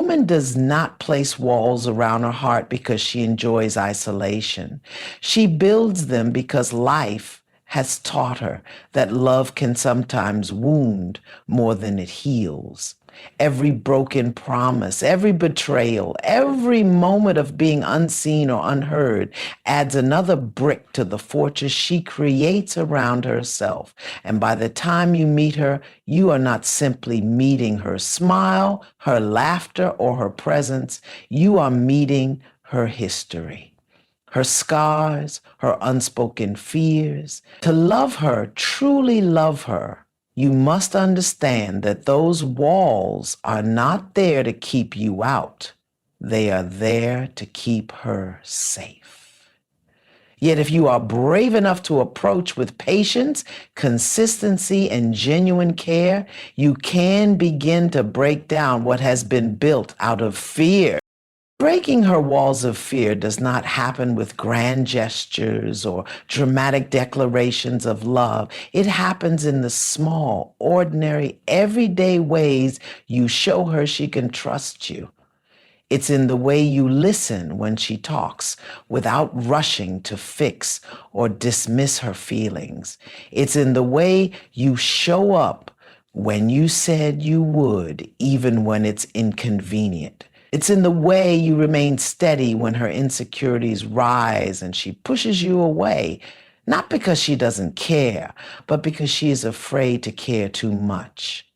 woman does not place walls around her heart because she enjoys isolation. She builds them because life has taught her that love can sometimes wound more than it heals. Every broken promise, every betrayal, every moment of being unseen or unheard adds another brick to the fortress she creates around herself. And by the time you meet her, you are not simply meeting her smile, her laughter, or her presence. You are meeting her history, her scars, her unspoken fears. To love her, truly love her, you must understand that those walls are not there to keep you out. They are there to keep her safe. Yet if you are brave enough to approach with patience, consistency, and genuine care, you can begin to break down what has been built out of fear. Breaking her walls of fear does not happen with grand gestures or dramatic declarations of love. It happens in the small, ordinary, everyday ways you show her she can trust you. It's in the way you listen when she talks without rushing to fix or dismiss her feelings. It's in the way you show up when you said you would, even when it's inconvenient. It's in the way you remain steady when her insecurities rise and she pushes you away, not because she doesn't care, but because she is afraid to care too much.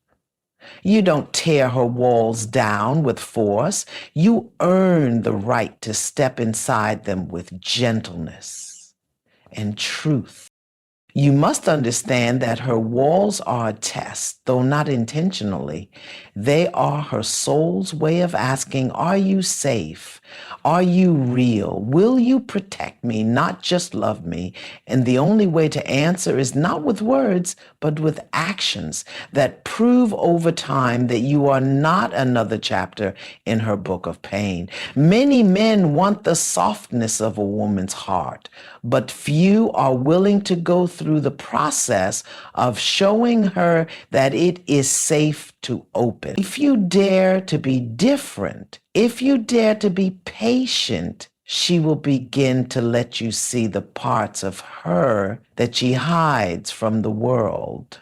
You don't tear her walls down with force. You earn the right to step inside them with gentleness and truth. You must understand that her walls are a test, though not intentionally. They are her soul's way of asking, are you safe? Are you real? Will you protect me, not just love me? And the only way to answer is not with words, but with actions that prove over time that you are not another chapter in her book of pain. Many men want the softness of a woman's heart, but few are willing to go through the process of showing her that it is safe to open. If you dare to be different, if you dare to be patient, she will begin to let you see the parts of her that she hides from the world.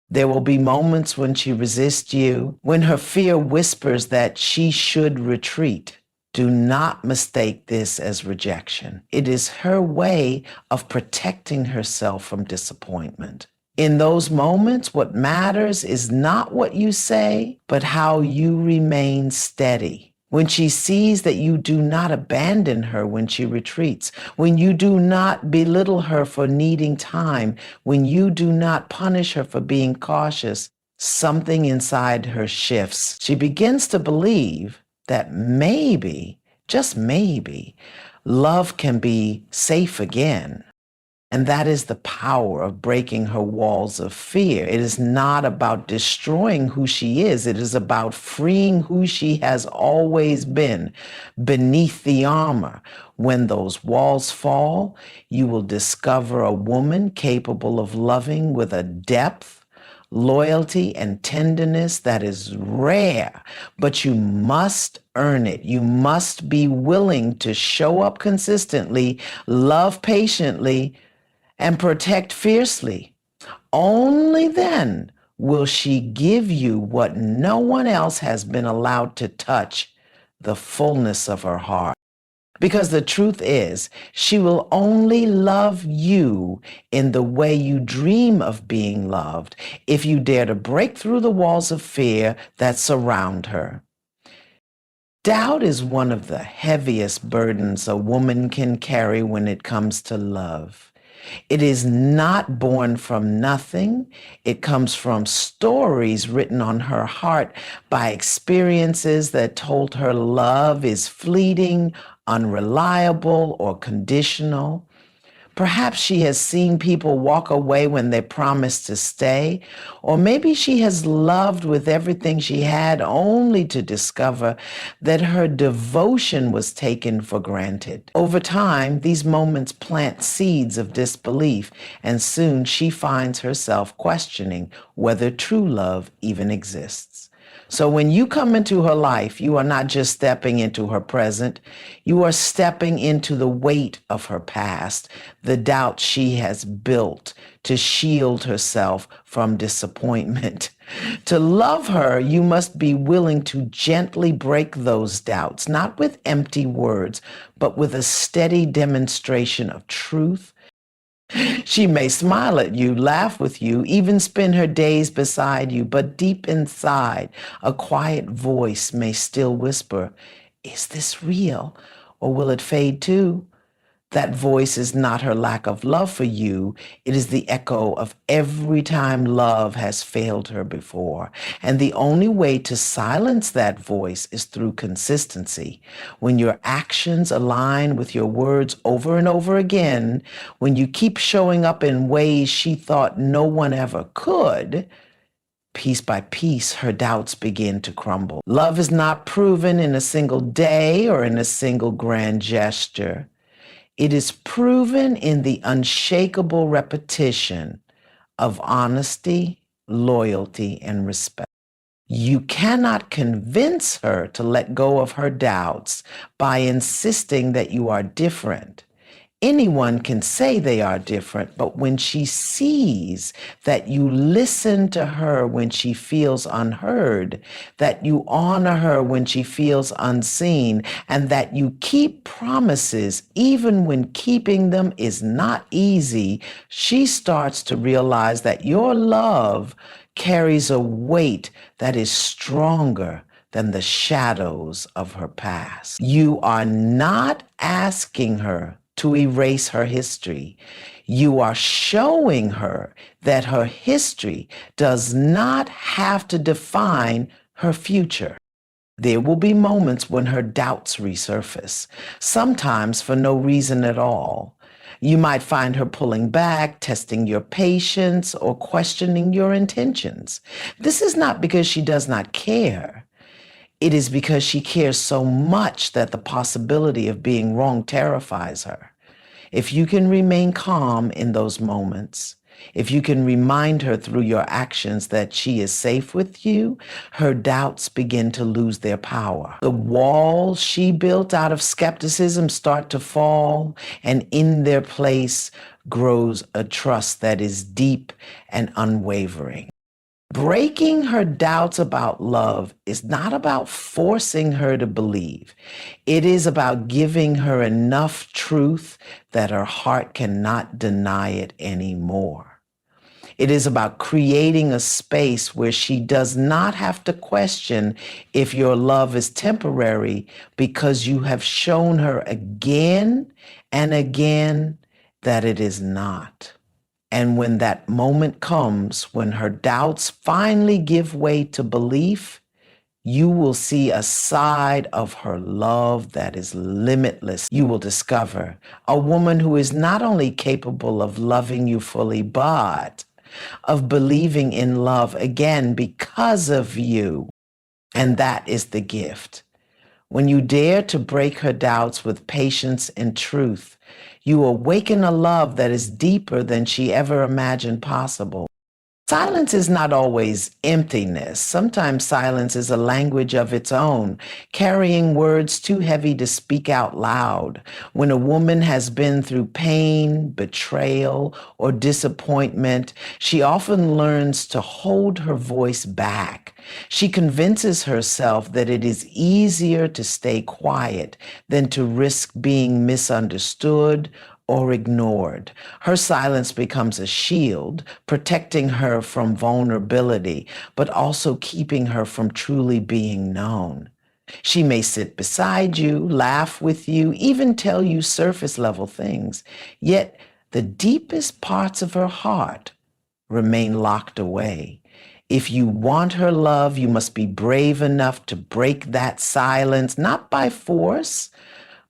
There will be moments when she resists you, when her fear whispers that she should retreat. Do not mistake this as rejection. It is her way of protecting herself from disappointment. In those moments, what matters is not what you say, but how you remain steady. When she sees that you do not abandon her when she retreats, when you do not belittle her for needing time, when you do not punish her for being cautious, something inside her shifts. She begins to believe that maybe, just maybe, love can be safe again. And that is the power of breaking her walls of fear. It is not about destroying who she is. It is about freeing who she has always been beneath the armor. When those walls fall, you will discover a woman capable of loving with a depth, loyalty, and tenderness that is rare, but you must earn it. You must be willing to show up consistently, love patiently, and protect fiercely. Only then will she give you what no one else has been allowed to touch, the fullness of her heart. Because the truth is, she will only love you in the way you dream of being loved if you dare to break through the walls of fear that surround her. Doubt is one of the heaviest burdens a woman can carry when it comes to love. It is not born from nothing. It comes from stories written on her heart by experiences that told her love is fleeting, unreliable, or conditional. Perhaps she has seen people walk away when they promised to stay, or maybe she has loved with everything she had only to discover that her devotion was taken for granted. Over time, these moments plant seeds of disbelief, and soon she finds herself questioning whether true love even exists. So when you come into her life, you are not just stepping into her present, you are stepping into the weight of her past, the doubt she has built to shield herself from disappointment. To love her, you must be willing to gently break those doubts, not with empty words, but with a steady demonstration of truth. She may smile at you, laugh with you, even spend her days beside you, but deep inside, a quiet voice may still whisper, "Is this real? Or will it fade too?" That voice is not her lack of love for you. It is the echo of every time love has failed her before. And the only way to silence that voice is through consistency. When your actions align with your words over and over again, when you keep showing up in ways she thought no one ever could, piece by piece, her doubts begin to crumble. Love is not proven in a single day or in a single grand gesture. It is proven in the unshakable repetition of honesty, loyalty, and respect. You cannot convince her to let go of her doubts by insisting that you are different. Anyone can say they are different, but when she sees that you listen to her when she feels unheard, that you honor her when she feels unseen, and that you keep promises even when keeping them is not easy, she starts to realize that your love carries a weight that is stronger than the shadows of her past. You are not asking her to erase her history. You are showing her that her history does not have to define her future. There will be moments when her doubts resurface, sometimes for no reason at all. You might find her pulling back, testing your patience, or questioning your intentions. This is not because she does not care. It is because she cares so much that the possibility of being wrong terrifies her. If you can remain calm in those moments, if you can remind her through your actions that she is safe with you, her doubts begin to lose their power. The walls she built out of skepticism start to fall, and in their place grows a trust that is deep and unwavering. Breaking her doubts about love is not about forcing her to believe. It is about giving her enough truth that her heart cannot deny it anymore. It is about creating a space where she does not have to question if your love is temporary, because you have shown her again and again that it is not. And when that moment comes, when her doubts finally give way to belief, you will see a side of her love that is limitless. You will discover a woman who is not only capable of loving you fully, but of believing in love again because of you. And that is the gift. When you dare to break her doubts with patience and truth, you awaken a love that is deeper than she ever imagined possible. Silence is not always emptiness. Sometimes silence is a language of its own, carrying words too heavy to speak out loud. When a woman has been through pain, betrayal, or disappointment, she often learns to hold her voice back. She convinces herself that it is easier to stay quiet than to risk being misunderstood or ignored. Her silence becomes a shield, protecting her from vulnerability, but also keeping her from truly being known. She may sit beside you, laugh with you, even tell you surface level things, yet the deepest parts of her heart remain locked away. If you want her love, you must be brave enough to break that silence, not by force,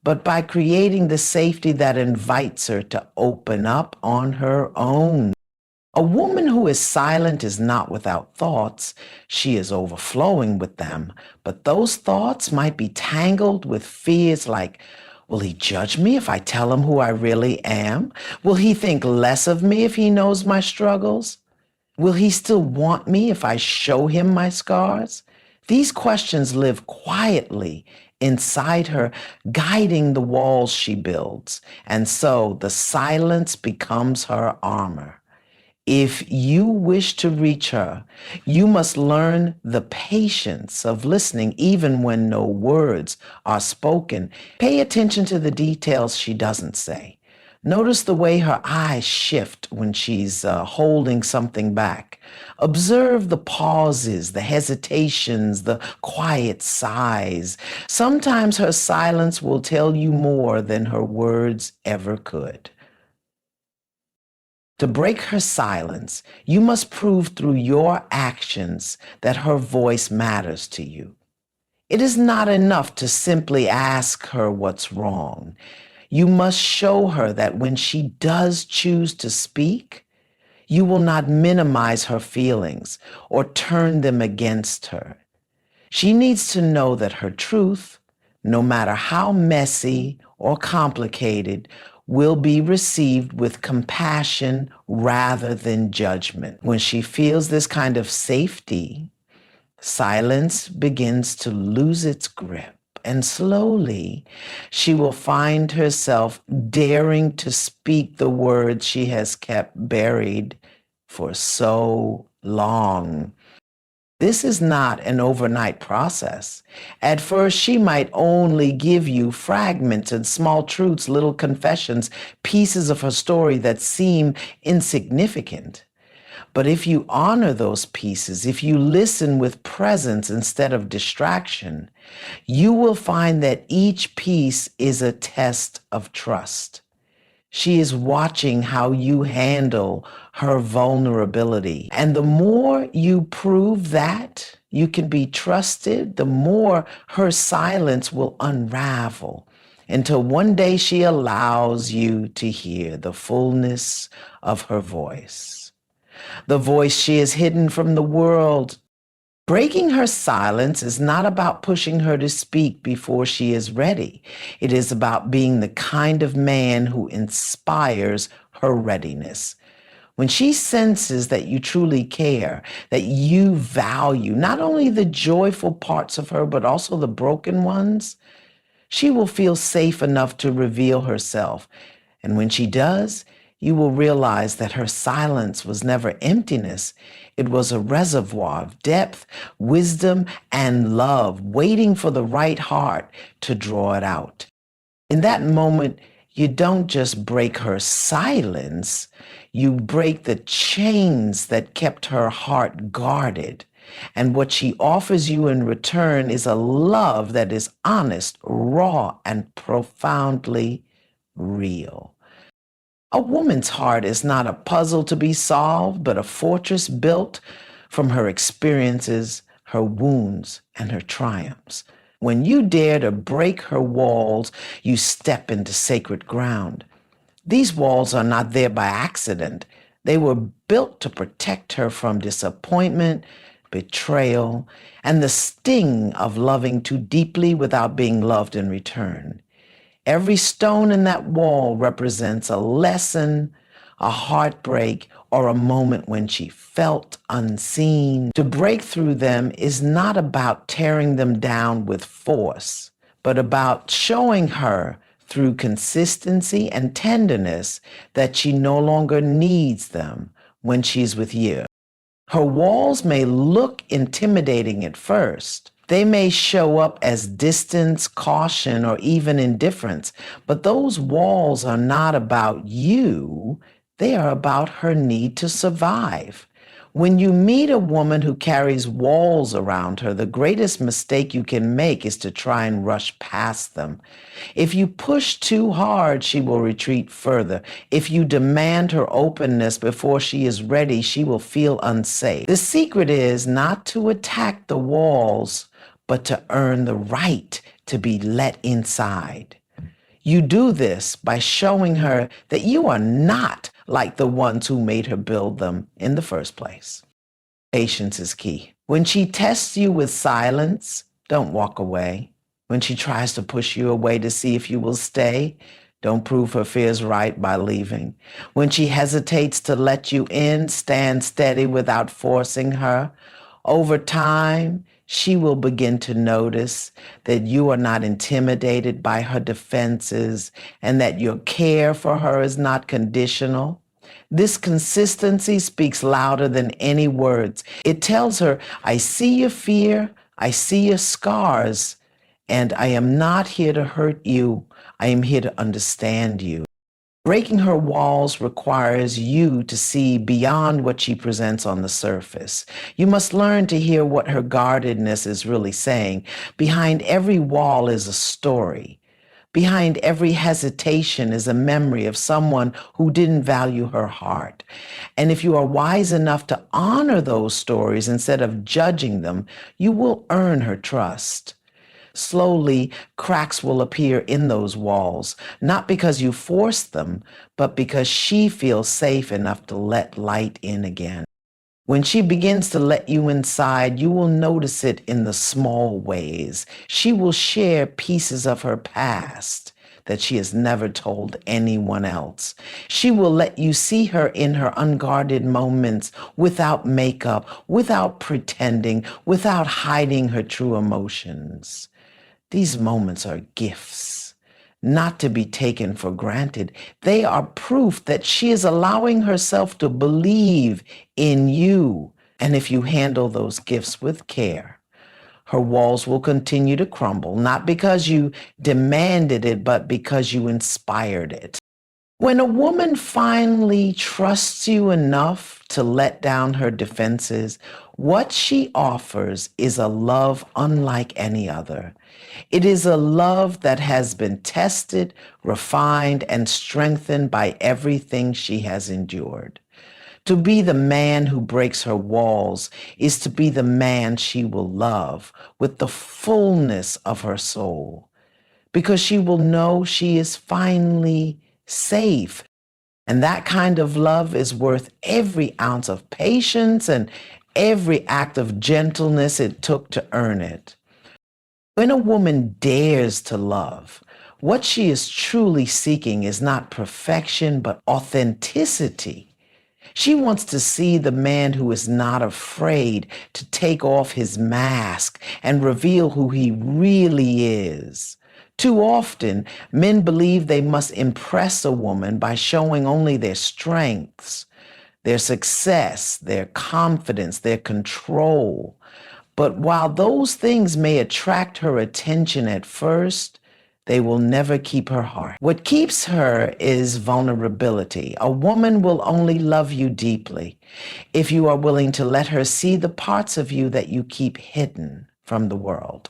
but by creating the safety that invites her to open up on her own. A woman who is silent is not without thoughts. She is overflowing with them. But those thoughts might be tangled with fears like, will he judge me if I tell him who I really am? Will he think less of me if he knows my struggles? Will he still want me if I show him my scars? These questions live quietly inside her, guiding the walls she builds. And so the silence becomes her armor. If you wish to reach her, you must learn the patience of listening even when no words are spoken. Pay attention to the details she doesn't say. Notice the way her eyes shift when she's holding something back. Observe the pauses, the hesitations, the quiet sighs. Sometimes her silence will tell you more than her words ever could. To break her silence, you must prove through your actions that her voice matters to you. It is not enough to simply ask her what's wrong. You must show her that when she does choose to speak, you will not minimize her feelings or turn them against her. She needs to know that her truth, no matter how messy or complicated, will be received with compassion rather than judgment. When she feels this kind of safety, silence begins to lose its grip. And slowly, she will find herself daring to speak the words she has kept buried for so long. This is not an overnight process. At first, she might only give you fragments and small truths, little confessions, pieces of her story that seem insignificant. But if you honor those pieces, if you listen with presence instead of distraction, you will find that each piece is a test of trust. She is watching how you handle her vulnerability. And the more you prove that you can be trusted, the more her silence will unravel until one day she allows you to hear the fullness of her voice. The voice she has hidden from the world. Breaking her silence is not about pushing her to speak before she is ready. It is about being the kind of man who inspires her readiness. When she senses that you truly care, that you value not only the joyful parts of her, but also the broken ones, she will feel safe enough to reveal herself. And when she does, you will realize that her silence was never emptiness. It was a reservoir of depth, wisdom, and love waiting for the right heart to draw it out. In that moment, you don't just break her silence, you break the chains that kept her heart guarded. And what she offers you in return is a love that is honest, raw, and profoundly real. A woman's heart is not a puzzle to be solved, but a fortress built from her experiences, her wounds, and her triumphs. When you dare to break her walls, you step into sacred ground. These walls are not there by accident. They were built to protect her from disappointment, betrayal, and the sting of loving too deeply without being loved in return. Every stone in that wall represents a lesson, a heartbreak, or a moment when she felt unseen. To break through them is not about tearing them down with force, but about showing her through consistency and tenderness that she no longer needs them when she's with you. Her walls may look intimidating at first. They may show up as distance, caution, or even indifference, but those walls are not about you. They are about her need to survive. When you meet a woman who carries walls around her, the greatest mistake you can make is to try and rush past them. If you push too hard, she will retreat further. If you demand her openness before she is ready, she will feel unsafe. The secret is not to attack the walls, but to earn the right to be let inside. You do this by showing her that you are not like the ones who made her build them in the first place. Patience is key. When she tests you with silence, don't walk away. When she tries to push you away to see if you will stay, don't prove her fears right by leaving. When she hesitates to let you in, stand steady without forcing her. Over time, she will begin to notice that you are not intimidated by her defenses and that your care for her is not conditional. This consistency speaks louder than any words. It tells her, I see your fear, I see your scars, and I am not here to hurt you. I am here to understand you. Breaking her walls requires you to see beyond what she presents on the surface. You must learn to hear what her guardedness is really saying. Behind every wall is a story. Behind every hesitation is a memory of someone who didn't value her heart. And if you are wise enough to honor those stories instead of judging them, you will earn her trust. Slowly, cracks will appear in those walls, not because you forced them, but because she feels safe enough to let light in again. When she begins to let you inside, you will notice it in the small ways. She will share pieces of her past that she has never told anyone else. She will let you see her in her unguarded moments without makeup, without pretending, without hiding her true emotions. These moments are gifts, not to be taken for granted. They are proof that she is allowing herself to believe in you. And if you handle those gifts with care, her walls will continue to crumble, not because you demanded it, but because you inspired it. When a woman finally trusts you enough to let down her defenses, what she offers is a love unlike any other. It is a love that has been tested, refined, and strengthened by everything she has endured. To be the man who breaks her walls is to be the man she will love with the fullness of her soul, because she will know she is finally safe. And that kind of love is worth every ounce of patience and every act of gentleness it took to earn it. When a woman dares to love, what she is truly seeking is not perfection, but authenticity. She wants to see the man who is not afraid to take off his mask and reveal who he really is. Too often, men believe they must impress a woman by showing only their strengths, their success, their confidence, their control. But while those things may attract her attention at first, they will never keep her heart. What keeps her is vulnerability. A woman will only love you deeply if you are willing to let her see the parts of you that you keep hidden from the world.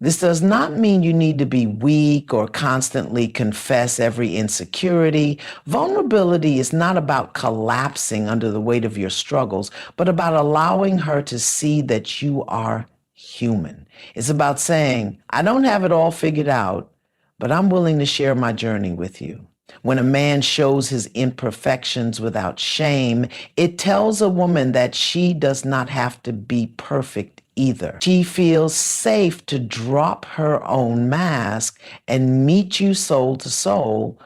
This does not mean you need to be weak or constantly confess every insecurity. Vulnerability is not about collapsing under the weight of your struggles, but about allowing her to see that you are human. It's about saying, I don't have it all figured out, but I'm willing to share my journey with you. When a man shows his imperfections without shame, it tells a woman that she does not have to be perfect either. She feels safe to drop her own mask and meet you soul to soul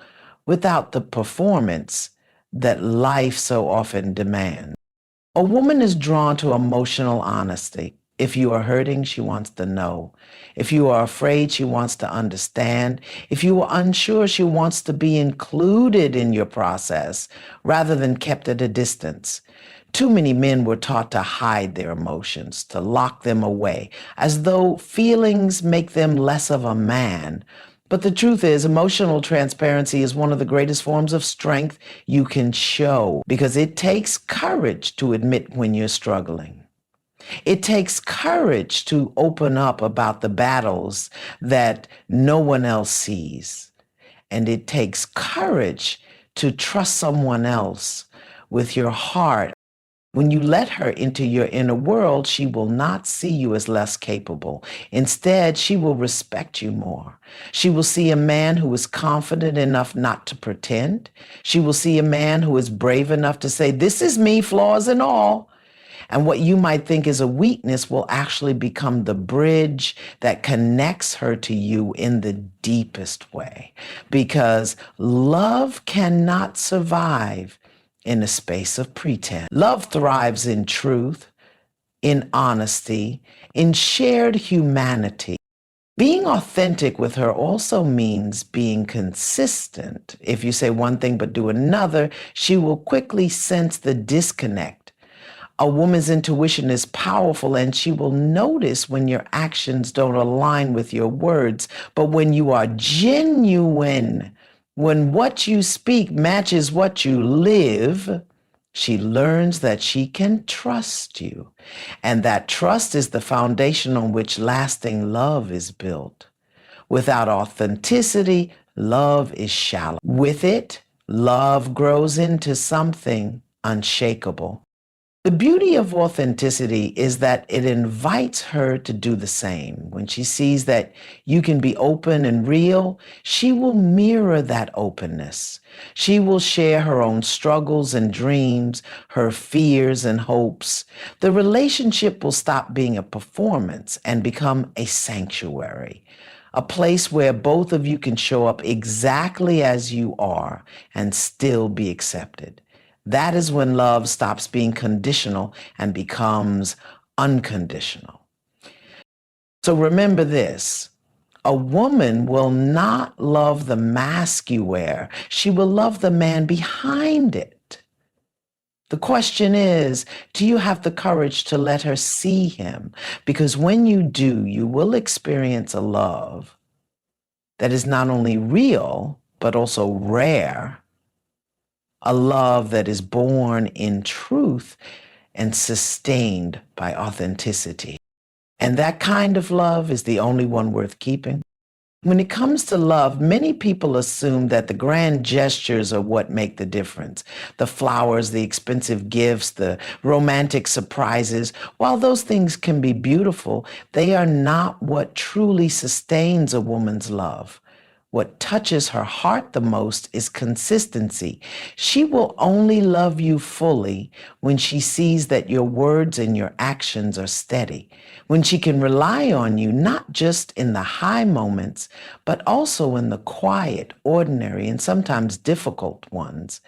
without the performance that life so often demands. A woman is drawn to emotional honesty. If you are hurting, she wants to know. If you are afraid, she wants to understand. If you are unsure, she wants to be included in your process rather than kept at a distance. Too many men were taught to hide their emotions, to lock them away, as though feelings make them less of a man. But the truth is, emotional transparency is one of the greatest forms of strength you can show because it takes courage to admit when you're struggling. It takes courage to open up about the battles that no one else sees. And it takes courage to trust someone else with your heart. When you let her into your inner world, she will not see you as less capable. Instead, she will respect you more. She will see a man who is confident enough not to pretend. She will see a man who is brave enough to say, this is me, flaws and all. And what you might think is a weakness will actually become the bridge that connects her to you in the deepest way. Because love cannot survive in a space of pretense. Love thrives in truth. in honesty, in shared humanity. Being authentic with her also means being consistent. If you say one thing but do another, she will quickly sense the disconnect. A woman's intuition is powerful and she will notice when your actions don't align with your words. But when you are genuine, when what you speak matches what you live, she learns that she can trust you. And that trust is the foundation on which lasting love is built. Without authenticity, love is shallow. With it, love grows into something unshakable. The beauty of authenticity is that it invites her to do the same. When she sees that you can be open and real, she will mirror that openness. She will share her own struggles and dreams, her fears and hopes. The relationship will stop being a performance and become a sanctuary, a place where both of you can show up exactly as you are and still be accepted. That is when love stops being conditional and becomes unconditional. So remember this. A woman will not love the mask you wear. She will love the man behind it. The question is, do you have the courage to let her see him? Because when you do, you will experience a love that is not only real, but also rare, a love that is born in truth and sustained by authenticity. And that kind of love is the only one worth keeping. When it comes to love, many people assume that the grand gestures are what make the difference. The flowers, the expensive gifts, the romantic surprises. While those things can be beautiful, they are not what truly sustains a woman's love. What touches her heart the most is consistency. She will only love you fully when she sees that your words and your actions are steady, when she can rely on you, not just in the high moments, but also in the quiet, ordinary, and sometimes difficult ones.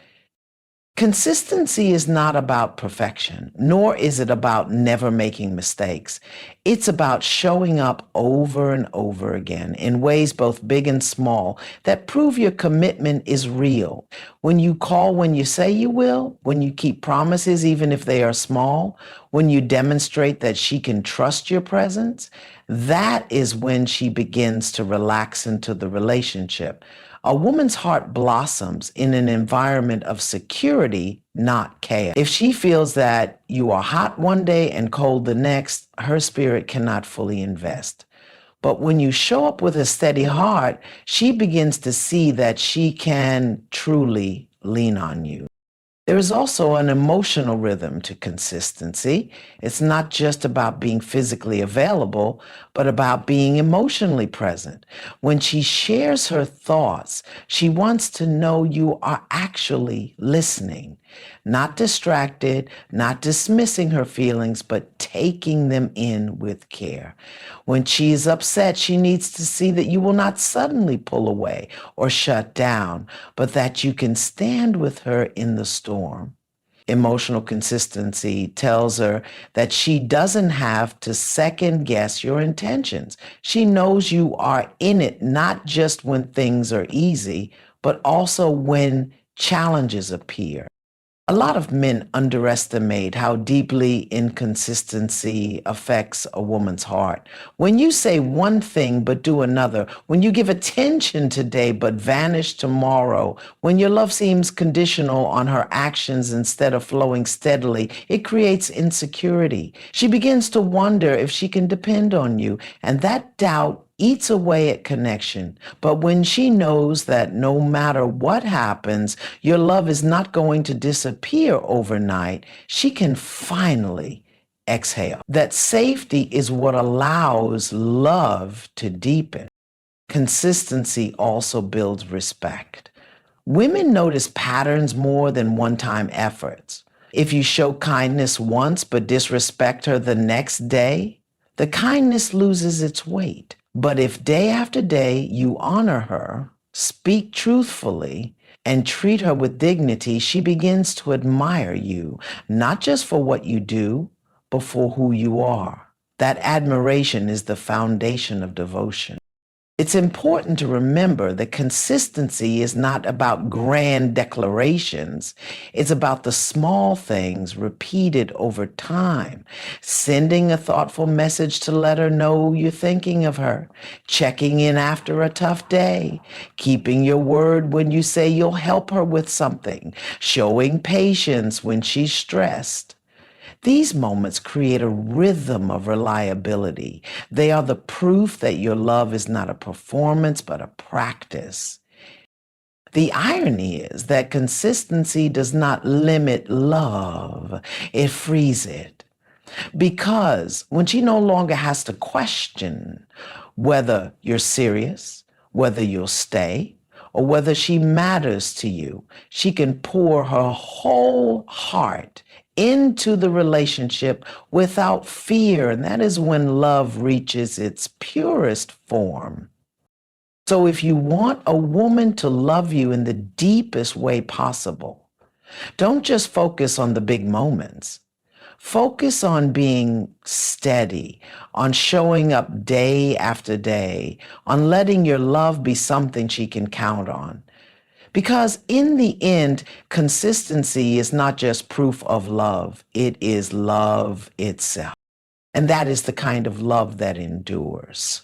Consistency is not about perfection, nor is it about never making mistakes. It's about showing up over and over again in ways both big and small that prove your commitment is real. When you call when you say you will, when you keep promises even if they are small, when you demonstrate that she can trust your presence, that is when she begins to relax into the relationship. A woman's heart blossoms in an environment of security, not chaos. If she feels that you are hot one day and cold the next, her spirit cannot fully invest. But when you show up with a steady heart, she begins to see that she can truly lean on you. There is also an emotional rhythm to consistency. It's not just about being physically available, but about being emotionally present. When she shares her thoughts, she wants to know you are actually listening, not distracted, not dismissing her feelings, but taking them in with care. When she is upset, she needs to see that you will not suddenly pull away or shut down, but that you can stand with her in the storm. Emotional consistency tells her that she doesn't have to second guess your intentions. She knows you are in it not just when things are easy, but also when challenges appear. A lot of men underestimate how deeply inconsistency affects a woman's heart. When you say one thing but do another, when you give attention today but vanish tomorrow, when your love seems conditional on her actions instead of flowing steadily, it creates insecurity. She begins to wonder if she can depend on you, and that doubt eats away at connection. But when she knows that no matter what happens, your love is not going to disappear overnight, she can finally exhale. That safety is what allows love to deepen. Consistency also builds respect. Women notice patterns more than one-time efforts. If you show kindness once but disrespect her the next day, the kindness loses its weight. But if day after day you honor her, speak truthfully, and treat her with dignity, she begins to admire you, not just for what you do, before who you are. That admiration is the foundation of devotion. It's important to remember that consistency is not about grand declarations. It's about the small things repeated over time. Sending a thoughtful message to let her know you're thinking of her, checking in after a tough day, keeping your word when you say you'll help her with something, showing patience when she's stressed. These moments create a rhythm of reliability. They are the proof that your love is not a performance, but a practice. The irony is that consistency does not limit love, it frees it. Because when she no longer has to question whether you're serious, whether you'll stay, or whether she matters to you, she can pour her whole heart into the relationship without fear. And that is when love reaches its purest form. So if you want a woman to love you in the deepest way possible, don't just focus on the big moments. Focus on being steady, on showing up day after day, on letting your love be something she can count on. Because in the end, consistency is not just proof of love, it is love itself. And that is the kind of love that endures.